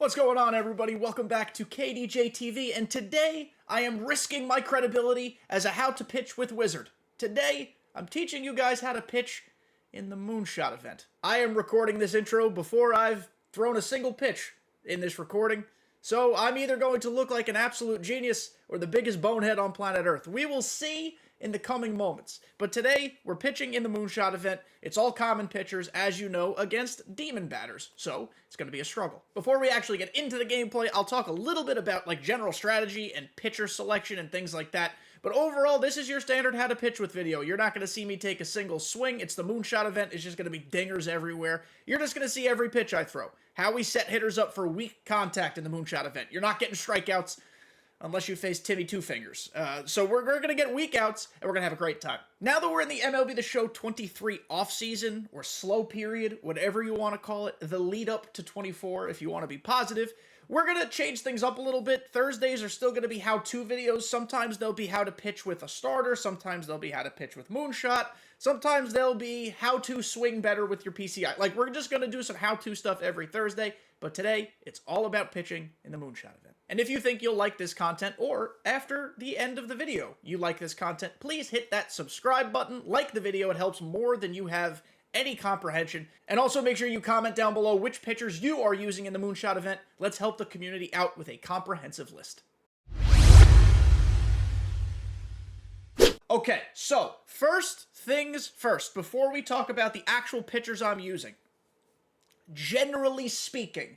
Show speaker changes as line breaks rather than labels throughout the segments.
What's going on, everybody? Welcome back to kdjTV, and today I am risking my credibility as a how to pitch with wizard. Today, I'm teaching you guys how to pitch in the Moonshot Event. I am recording this intro before I've thrown a single pitch in this recording, so I'm either going to look like an absolute genius or the biggest bonehead on planet Earth. We will see in the coming moments. But today, we're pitching in the Moonshot Event. It's all common pitchers, as you know, against demon batters, so it's going to be a struggle. Before we actually get into the gameplay, I'll talk a little bit about general strategy and pitcher selection and things like that. But overall, this is your standard how to pitch with video. You're not going to see me take a single swing. It's the Moonshot Event. It's just going to be dingers everywhere. You're just going to see every pitch I throw. How we set hitters up for weak contact in the Moonshot Event. You're not getting strikeouts unless you face Timmy Two Fingers. So we're going to get weak outs, and we're going to have a great time. Now that we're in the MLB The Show 23 off-season, or slow period, whatever you want to call it, the lead up to 24, if you want to be positive, we're going to change things up a little bit. Thursdays are still going to be how-to videos. Sometimes they'll be how to pitch with a starter. Sometimes they'll be how to pitch with Moonshot. Sometimes they'll be how to swing better with your PCI. We're just going to do some how-to stuff every Thursday, but today, it's all about pitching in the Moonshot Event. And if you think you'll like this content, or after the end of the video you like this content, please hit that subscribe button, like the video. It helps more than you have any comprehension. And also make sure you comment down below which pitchers you are using in the Moonshot Event. Let's help the community out with a comprehensive list. Okay, so first things first, before we talk about the actual pitchers I'm using, generally speaking,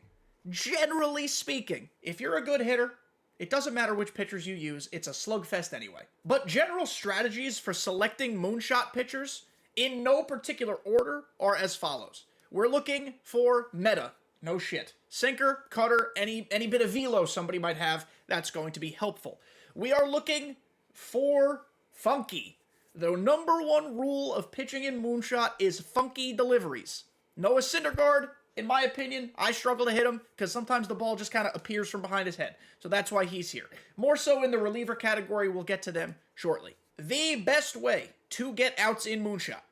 if you're a good hitter, it doesn't matter which pitchers you use, it's a slugfest anyway. But general strategies for selecting Moonshot pitchers, in no particular order, are as follows. We're looking for meta, no shit. Sinker, cutter, any bit of velo somebody might have, that's going to be helpful. We are looking for funky. The number one rule of pitching in Moonshot is funky deliveries. Noah Syndergaard, in my opinion, I struggle to hit him because sometimes the ball just kind of appears from behind his head. So that's why he's here. More so in the reliever category, we'll get to them shortly. The best way to get outs in Moonshot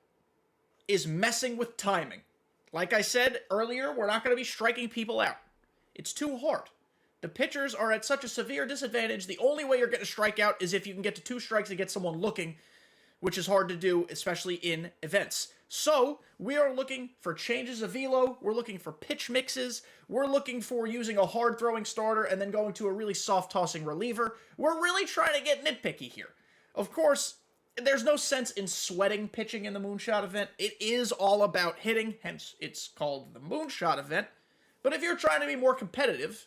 is messing with timing. Like I said earlier, we're not going to be striking people out. It's too hard. The pitchers are at such a severe disadvantage, the only way you're going to strike out is if you can get to 2 strikes and get someone looking, which is hard to do, especially in events. So, we are looking for changes of velo, we're looking for pitch mixes, we're looking for using a hard-throwing starter and then going to a really soft-tossing reliever. We're really trying to get nitpicky here. Of course, there's no sense in sweating pitching in the Moonshot Event. It is all about hitting, hence it's called the Moonshot Event. But if you're trying to be more competitive,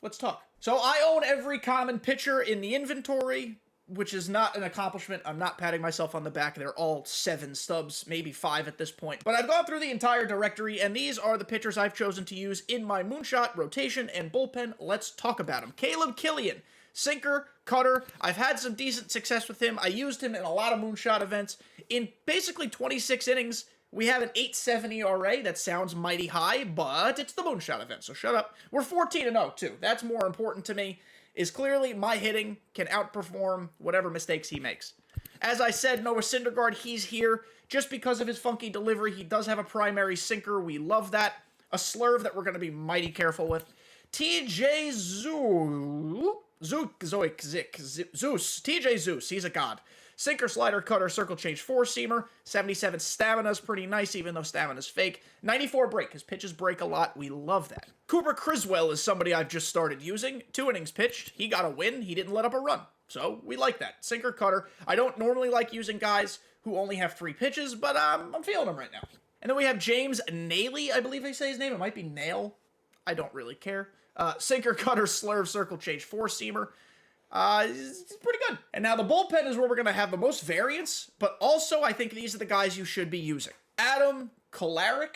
let's talk. So I own every common pitcher in the inventory, which is not an accomplishment. I'm not patting myself on the back. They're all 7 stubs, maybe 5 at this point. But I've gone through the entire directory, and these are the pitchers I've chosen to use in my Moonshot, rotation, and bullpen. Let's talk about them. Caleb Killian, sinker, cutter. I've had some decent success with him. I used him in a lot of Moonshot events. In basically 26 innings, we have an 8.7 ERA. That sounds mighty high, but it's the Moonshot Event, so shut up. We're 14-0, too. That's more important to me, is clearly my hitting can outperform whatever mistakes he makes. As I said, Noah Syndergaard, he's here just because of his funky delivery. He does have a primary sinker. We love that. A slurve that we're going to be mighty careful with. TJ Zeus, he's a god. Sinker, slider, cutter, circle change, 4-seamer. 77 stamina's pretty nice, even though stamina's fake. 94 break. His pitches break a lot. We love that. Cooper Criswell is somebody I've just started using. 2 innings pitched. He got a win. He didn't let up a run. So we like that. Sinker, cutter. I don't normally like using guys who only have 3 pitches, but I'm feeling them right now. And then we have James Nailey, I believe they say his name. It might be Nail. I don't really care. Sinker, cutter, slurve, circle change, 4-seamer. It's pretty good. And now the bullpen is where we're going to have the most variance, but also I think these are the guys you should be using. Adam Kolarek,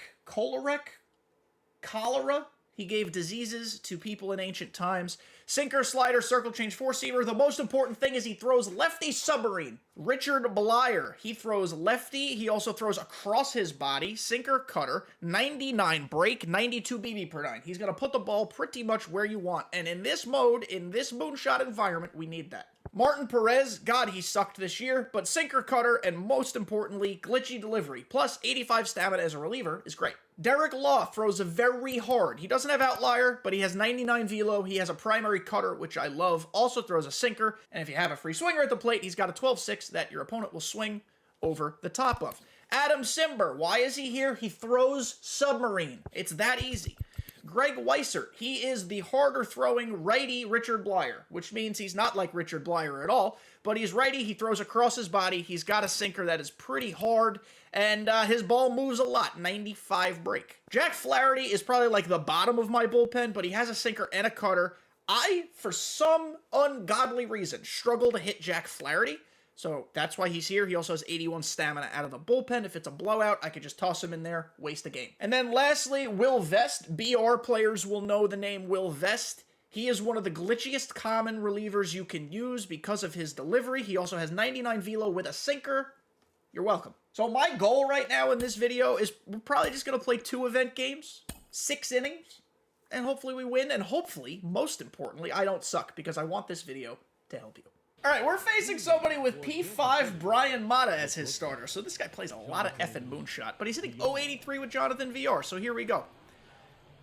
cholera. He gave diseases to people in ancient times. Sinker, slider, circle change, 4-seamer. The most important thing is he throws lefty submarine. Richard Blyer, he throws lefty. He also throws across his body. Sinker, cutter, 99 break, 92 BB per 9. He's going to put the ball pretty much where you want. And in this mode, in this Moonshot environment, we need that. Martin Perez, God, he sucked this year, but sinker cutter and most importantly, glitchy delivery, plus 85 stamina as a reliever is great. Derek Law throws very hard. He doesn't have outlier, but he has 99 velo. He has a primary cutter, which I love. Also throws a sinker, and if you have a free swinger at the plate, he's got a 12-6 that your opponent will swing over the top of. Adam Simber, why is he here? He throws submarine. It's that easy. Greg Weissert, he is the harder throwing righty Richard Blyer, which means he's not like Richard Blyer at all, but he's righty, he throws across his body, he's got a sinker that is pretty hard, and his ball moves a lot, 95 break. Jack Flaherty is probably like the bottom of my bullpen, but he has a sinker and a cutter. I, for some ungodly reason, struggle to hit Jack Flaherty. So that's why he's here. He also has 81 stamina out of the bullpen. If it's a blowout, I could just toss him in there, waste a game. And then lastly, Will Vest. BR players will know the name Will Vest. He is one of the glitchiest common relievers you can use because of his delivery. He also has 99 velo with a sinker. You're welcome. So my goal right now in this video is we're probably just going to play 2 event games, 6 innings, and hopefully we win. And hopefully, most importantly, I don't suck because I want this video to help you. All right, we're facing somebody with P5 Brian Mata as his starter. So this guy plays a lot of effing moonshot, but he's hitting 083 with Jonathan VR. So here we go.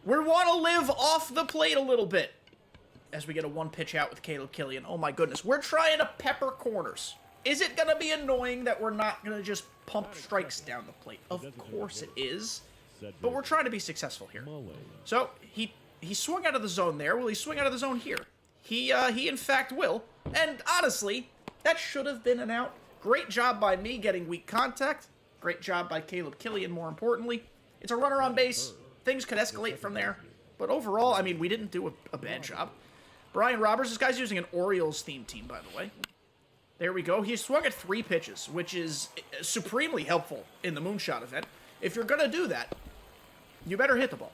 We want to live off the plate a little bit as we get a 1-pitch out with Caleb Killian. Oh my goodness, we're trying to pepper corners. Is it going to be annoying that we're not going to just pump strikes down the plate? Of course it is, but we're trying to be successful here. So he swung out of the zone there. Will he swing out of the zone here? He in fact will. And honestly, that should have been an out. Great job by me getting weak contact. Great job by Caleb Killian, more importantly. It's a runner on base. Things could escalate from there. But overall, I mean, we didn't do a bad job. Brian Roberts, this guy's using an Orioles-themed team, by the way. There we go. He swung at 3 pitches, which is supremely helpful in the Moonshot event. If you're going to do that, you better hit the ball.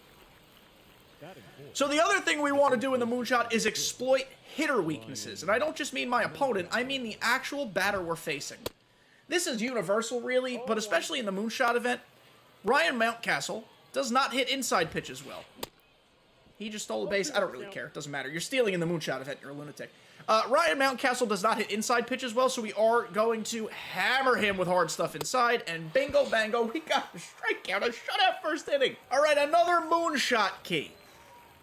So the other thing we want to do in the Moonshot is exploit hitter weaknesses. And I don't just mean my opponent, I mean the actual batter we're facing. This is universal, really, but especially in the Moonshot event, Ryan Mountcastle does not hit inside pitches well. He just stole a base. I don't really care. It doesn't matter. You're stealing in the Moonshot event. You're a lunatic. Ryan Mountcastle does not hit inside pitches well, so we are going to hammer him with hard stuff inside, and bingo bango, we got a strikeout, a shutout first inning. All right, another Moonshot key.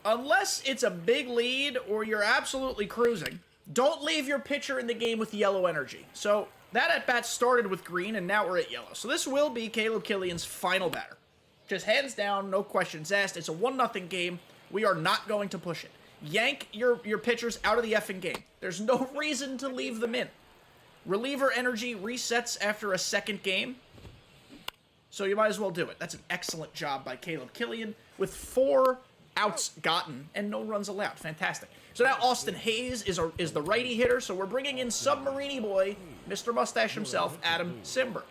Unless it's a big lead or you're absolutely cruising, don't leave your pitcher in the game with yellow energy. So that at-bat started with green, and now we're at yellow. So this will be Caleb Killian's final batter. Just hands down, no questions asked. It's a 1-0 game. We are not going to push it. Yank your pitchers out of the effing game. There's no reason to leave them in. Reliever energy resets after a second game, so you might as well do it. That's an excellent job by Caleb Killian with 4 outs gotten and no runs allowed. Fantastic. So now Austin Hayes is the righty hitter, so we're bringing in Submarine Boy, Mr. Mustache himself, Adam Simber.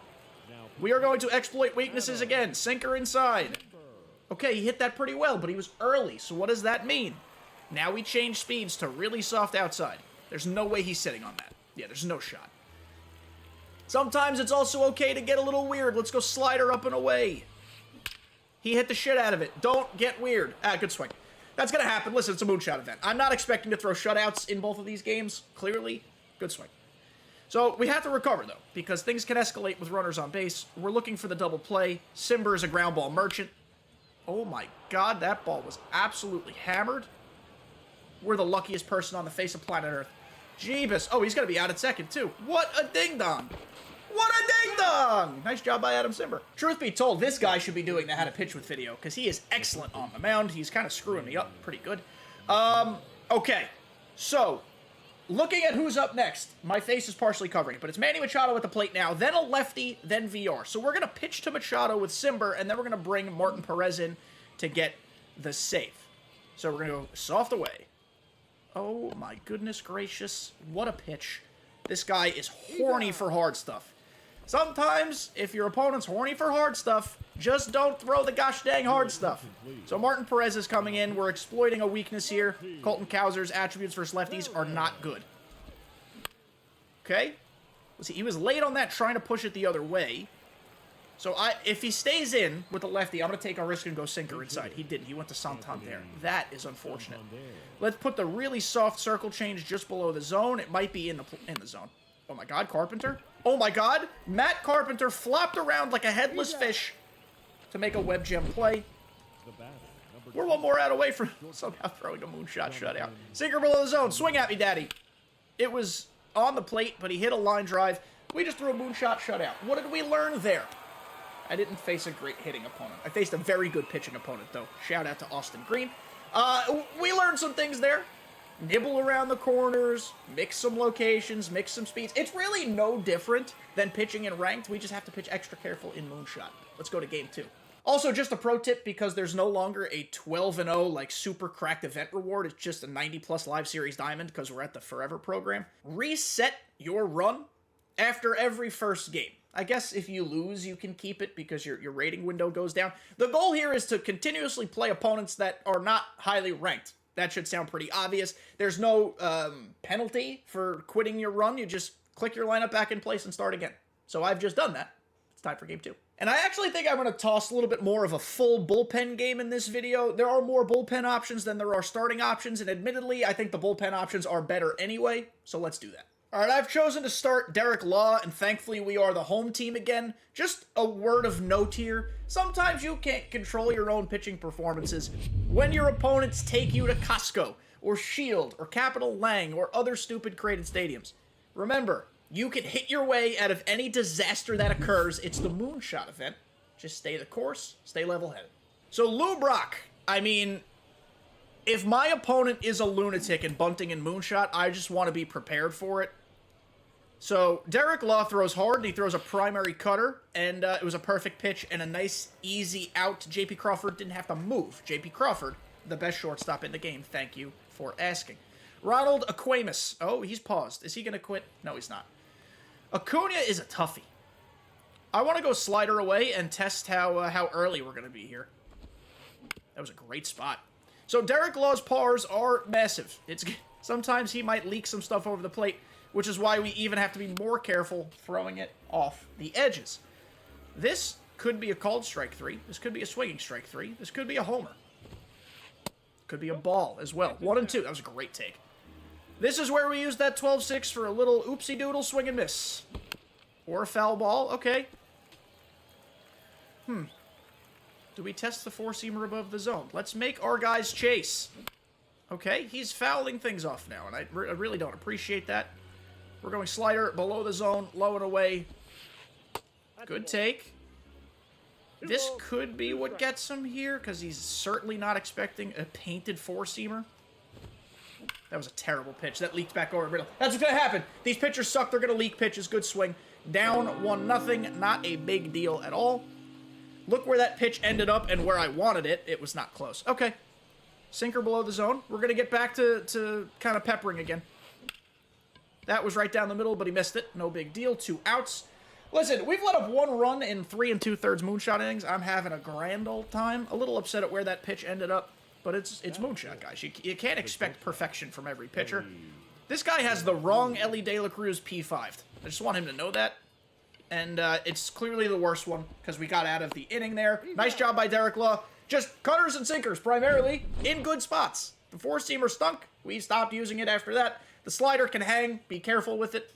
We are going to exploit weaknesses again. Sinker inside. Okay, he hit that pretty well, but he was early, so what does that mean? Now we change speeds to really soft outside. There's no way he's sitting on that. Yeah, there's no shot. Sometimes it's also okay to get a little weird. Let's go slider up and away. He hit the shit out of it. Don't get weird. Good swing. That's going to happen. Listen, it's a Moonshot event. I'm not expecting to throw shutouts in both of these games. Clearly, good swing. So we have to recover, though, because things can escalate with runners on base. We're looking for the double play. Simber is a ground ball merchant. Oh my god, that ball was absolutely hammered. We're the luckiest person on the face of planet Earth. Jeebus. Oh, he's going to be out at second, too. What a ding-dong. What a ding-dong! Nice job by Adam Simber. Truth be told, this guy should be doing the How to Pitch with video, because he is excellent on the mound. He's kind of screwing me up pretty good. Okay. So, looking at who's up next, my face is partially covering it, but it's Manny Machado at the plate now, then a lefty, then VR. So we're going to pitch to Machado with Simber, and then we're going to bring Martin Perez in to get the save. So we're going to go soft away. Oh my goodness gracious. What a pitch. This guy is horny for hard stuff. Sometimes, if your opponent's horny for hard stuff, just don't throw the gosh dang hard stuff. So Martin Perez is coming in. We're exploiting a weakness here. Colton Cowser's attributes versus lefties are not good. Okay. He was late on that, trying to push it the other way. So if he stays in with the lefty, I'm going to take a risk and go sinker inside. He didn't. He went to Santander. That is unfortunate. Let's put the really soft circle change just below the zone. It might be in the zone. Oh my God, Carpenter. Oh my God, Matt Carpenter flopped around like a headless fish to make a web gem play. We're one more out away from somehow throwing a moonshot shutout. Sinker below the zone. Swing at me, daddy. It was on the plate, but he hit a line drive. We just threw a moonshot shutout. What did we learn there? I didn't face a great hitting opponent. I faced a very good pitching opponent, though. Shout out to Austin Green. We learned some things there. Nibble around the corners, mix some locations, mix some speeds. It's really no different than pitching in ranked. We just have to pitch extra careful in moonshot. Let's go to game 2. Also, just a pro tip, because there's no longer a 12-0, like, super cracked event reward. It's just a 90-plus live series diamond, because we're at the Forever program. Reset your run after every first game. I guess if you lose, you can keep it because your rating window goes down. The goal here is to continuously play opponents that are not highly ranked. That should sound pretty obvious. There's no penalty for quitting your run. You just click your lineup back in place and start again. So I've just done that. It's time for game 2. And I actually think I'm going to toss a little bit more of a full bullpen game in this video. There are more bullpen options than there are starting options, and admittedly, I think the bullpen options are better anyway, so let's do that. All right, I've chosen to start Derek Law, and thankfully we are the home team again. Just a word of note here. Sometimes you can't control your own pitching performances. When your opponents take you to Costco, or Shield, or Capitol Lang, or other stupid created stadiums, remember, you can hit your way out of any disaster that occurs. It's the Moonshot Event. Just stay the course, stay level-headed. So Lou Brock, I mean, if my opponent is a lunatic and bunting in Moonshot, I just want to be prepared for it. So Derek Law throws hard, and he throws a primary cutter, and it was a perfect pitch and a nice, easy out. J.P. Crawford didn't have to move. J.P. Crawford, the best shortstop in the game. Thank you for asking. Ronald Aquamus. Oh, he's paused. Is he going to quit? No, he's not. Acuna is a toughie. I want to go slider away and test how early we're going to be here. That was a great spot. So Derek Law's pars are massive. Sometimes he might leak some stuff over the plate, which is why we even have to be more careful throwing it off the edges. This could be a called strike 3. This could be a swinging strike 3. This could be a homer. Could be a ball as well. 1 and 2. That was a great take. This is where we use that 12-6 for a little oopsie-doodle swing and miss. Or a foul ball. Okay. Do we test the four-seamer above the zone? Let's make our guys chase. Okay, he's fouling things off now, and I really don't appreciate that. We're going slider below the zone, low and away. Good take. This could be what gets him here, because he's certainly not expecting a painted four-seamer. That was a terrible pitch. That leaked back over the middle. That's what's going to happen. These pitchers suck. They're going to leak pitches. Good swing. Down 1-0. Not a big deal at all. Look where that pitch ended up and where I wanted it. It was not close. Okay. Sinker below the zone. We're going to get back to kind of peppering again. That was right down the middle, but he missed it. No big deal. 2 outs. Listen, we've let up 1 run in 3 2/3 moonshot innings. I'm having a grand old time. A little upset at where that pitch ended up. But it's moonshot, guys. You can't expect perfection from every pitcher. This guy has the wrong Ellie De La Cruz P5'd. I just want him to know that. And it's clearly the worst one, because we got out of the inning there. Nice job by Derek Law. Just cutters and sinkers, primarily, in good spots. The four-seamer stunk. We stopped using it after that. The slider can hang. Be careful with it.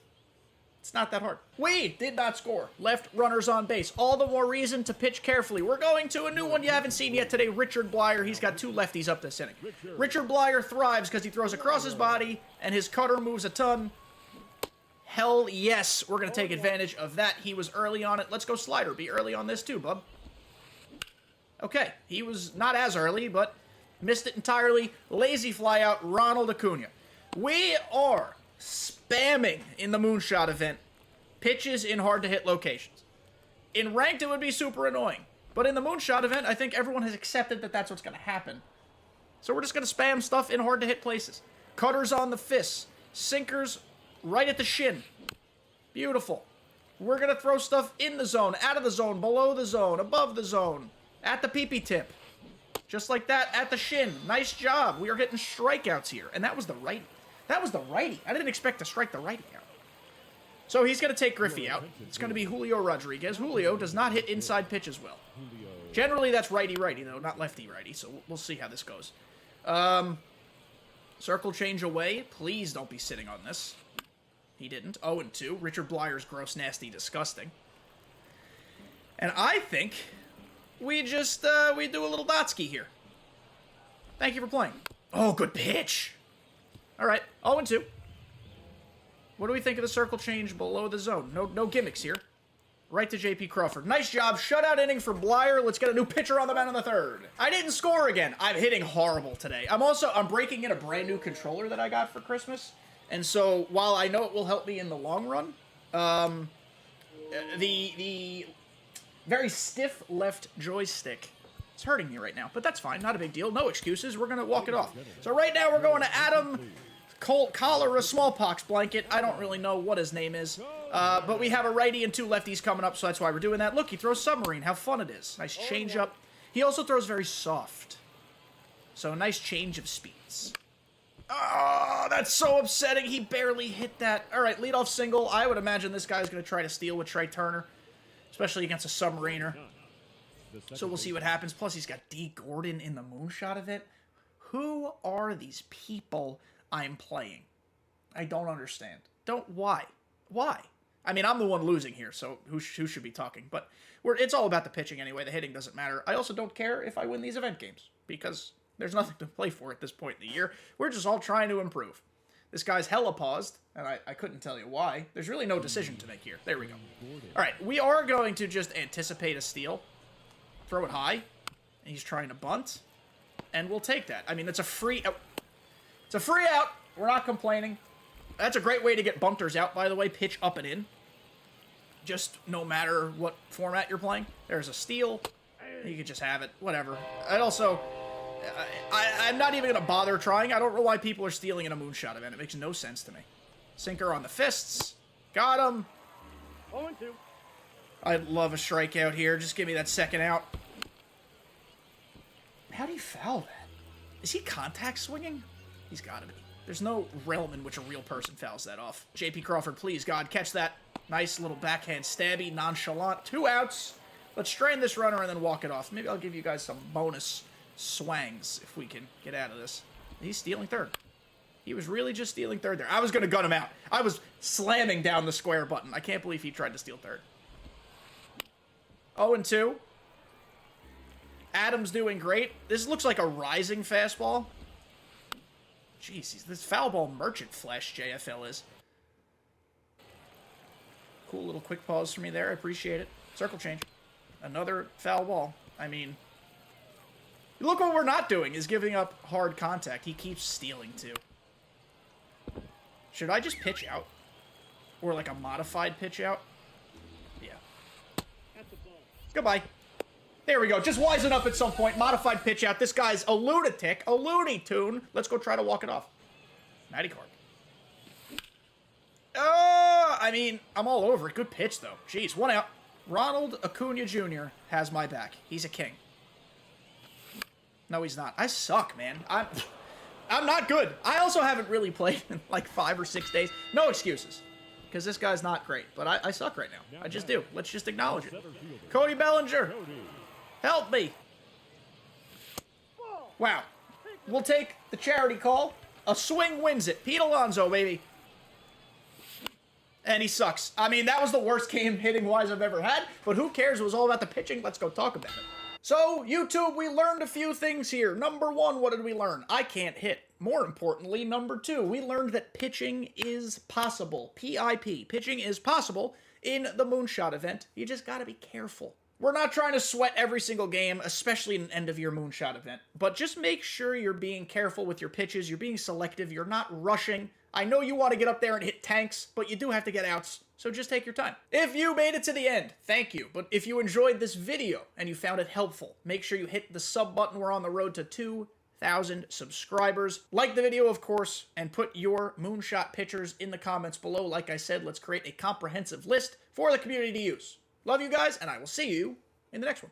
It's not that hard. We did not score. Left runners on base. All the more reason to pitch carefully. We're going to a new one you haven't seen yet today, Richard Blyer. He's got 2 lefties up this inning. Richard Blyer thrives because he throws across his body, and his cutter moves a ton. Hell yes, we're going to take advantage of that. He was early on it. Let's go slider. Be early on this too, bub. Okay, he was not as early, but missed it entirely. Lazy fly out, Ronald Acuna. We are spamming in the Moonshot Event pitches in hard-to-hit locations. In ranked, it would be super annoying. But in the Moonshot Event, I think everyone has accepted that that's what's going to happen. So we're just going to spam stuff in hard-to-hit places. Cutters on the fists. Sinkers right at the shin. Beautiful. We're going to throw stuff in the zone, out of the zone, below the zone, above the zone, at the pee-pee tip. Just like that, at the shin. Nice job. We are getting strikeouts here. And that was the righty. That was the righty. I didn't expect to strike the righty out. So he's going to take Griffey out. It's going to be Julio Rodriguez. Julio does not hit inside pitches well. Generally, that's righty-righty, though, not lefty-righty, so we'll see how this goes. Circle change away. Please don't be sitting on this. He didn't. 0-2. Richard Blyer's gross, nasty, disgusting. And I think we just, we do a little Dotsky here. Thank you for playing. Oh, good pitch. All right, 0-2. What do we think of the circle change below the zone? No gimmicks here. Right to J.P. Crawford. Nice job. Shutout inning for Blyer. Let's get a new pitcher on the mound in the third. I didn't score again. I'm hitting horrible today. I'm breaking in a brand new controller that I got for Christmas. And so while I know it will help me in the long run, the very stiff left joystick, it's hurting me right now. But that's fine. Not a big deal. No excuses. We're going to walk it off. So right now we're going to Adam Colt Cholera Smallpox Blanket. I don't really know what his name is. But we have a righty and two lefties coming up, so that's why we're doing that. Look, he throws Submarine. How fun it is. Nice change up. He also throws very soft. So a nice change of speeds. Oh, that's so upsetting. He barely hit that. All right, leadoff single. I would imagine this guy's going to try to steal with Trey Turner, especially against a Submariner. So we'll see what happens. Plus, he's got D. Gordon in the Moonshot Event. Who are these people I'm playing? I don't understand. Why? I mean, I'm the one losing here, so who should be talking? But it's all about the pitching anyway. The hitting doesn't matter. I also don't care if I win these event games, because there's nothing to play for at this point in the year. We're just all trying to improve. This guy's hella paused, and I couldn't tell you why. There's really no decision to make here. There we go. All right, we are going to just anticipate a steal. Throw it high. And he's trying to bunt, and we'll take that. I mean, it's a free out. It's a free out. We're not complaining. That's a great way to get bunters out, by the way. Pitch up and in. Just no matter what format you're playing. There's a steal. You can just have it. Whatever. I'd also... I'm not even going to bother trying. I don't know why people are stealing in a Moonshot Event. It makes no sense to me. Sinker on the fists. Got him.
0-2.
I'd love a strikeout here. Just give me that second out. How do you foul that? Is he contact swinging? He's got to be. There's no realm in which a real person fouls that off. J.P. Crawford, please, God, catch that. Nice little backhand stabby, nonchalant. 2 outs. Let's strain this runner and then walk it off. Maybe I'll give you guys some bonus swangs if we can get out of this. He's stealing third. He was really just stealing third there. I was going to gun him out. I was slamming down the square button. I can't believe he tried to steal third. 0-2. Adams doing great. This looks like a rising fastball. Jeez, this foul ball merchant flash JFL is. Cool little quick pause for me there. I appreciate it. Circle change. Another foul ball. I mean, look what we're not doing is giving up hard contact. He keeps stealing too. Should I just pitch out? Or like a modified pitch out? Yeah. Goodbye. There we go. Just wisen up at some point. Modified pitch out. This guy's a lunatic. A Looney Tune. Let's go try to walk it off. Matty Clark. I mean, I'm all over it. Good pitch, though. Jeez, 1 out. Ronald Acuna Jr. has my back. He's a king. No, he's not. I suck, man. I'm not good. I also haven't really played in like 5 or 6 days. No excuses. Because this guy's not great. But I suck right now. I just do. Let's just acknowledge it. Cody Bellinger. Help me. Wow. We'll take the charity call. A swing wins it. Pete Alonso, baby. And he sucks. I mean, that was the worst game hitting-wise I've ever had. But who cares? It was all about the pitching. Let's go talk about it. So, YouTube, we learned a few things here. Number 1, what did we learn? I can't hit. More importantly, number 2, we learned that pitching is possible. P-I-P. Pitching is possible in the Moonshot Event. You just gotta be careful. We're not trying to sweat every single game, especially in an end-of-year Moonshot Event. But just make sure you're being careful with your pitches. You're being selective. You're not rushing. I know you want to get up there and hit tanks, but you do have to get outs. So just take your time. If you made it to the end, thank you. But if you enjoyed this video and you found it helpful, make sure you hit the sub button. We're on the road to 2,000 subscribers. Like the video, of course, and put your Moonshot pictures in the comments below. Like I said, let's create a comprehensive list for the community to use. Love you guys, and I will see you in the next one.